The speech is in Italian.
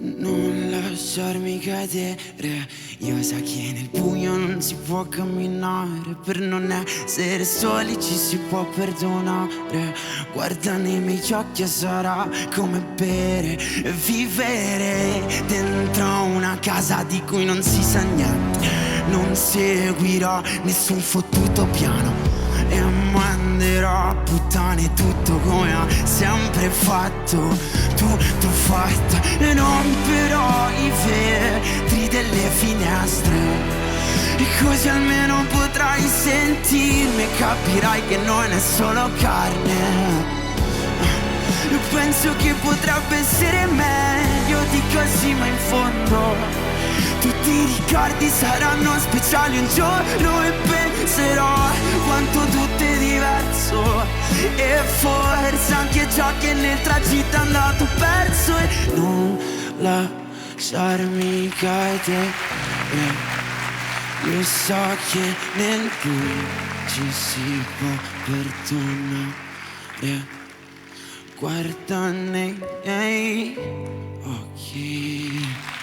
Non lasciarmi cadere, io so che nel buio non si può camminare. Per non essere soli ci si può perdonare. Guarda nei miei occhi e sarà come bere e vivere dentro una casa di cui non si sa niente. Non seguirò nessun fottuto piano e manderò a puttane tutto come ha sempre fatto, tutto fatto. E romperò i vetri delle finestre e così almeno potrai sentirmi e capirai che non è solo carne. Penso che potrebbe essere meglio di così, ma in fondo tutti i ricordi saranno speciali un giorno e penserò quanto tutto è diverso e forse anche ciò che nel tragitto è andato perso. E non lasciarmi cadere, io so che nel buio ci si può perdonare. Guarda nei miei occhi.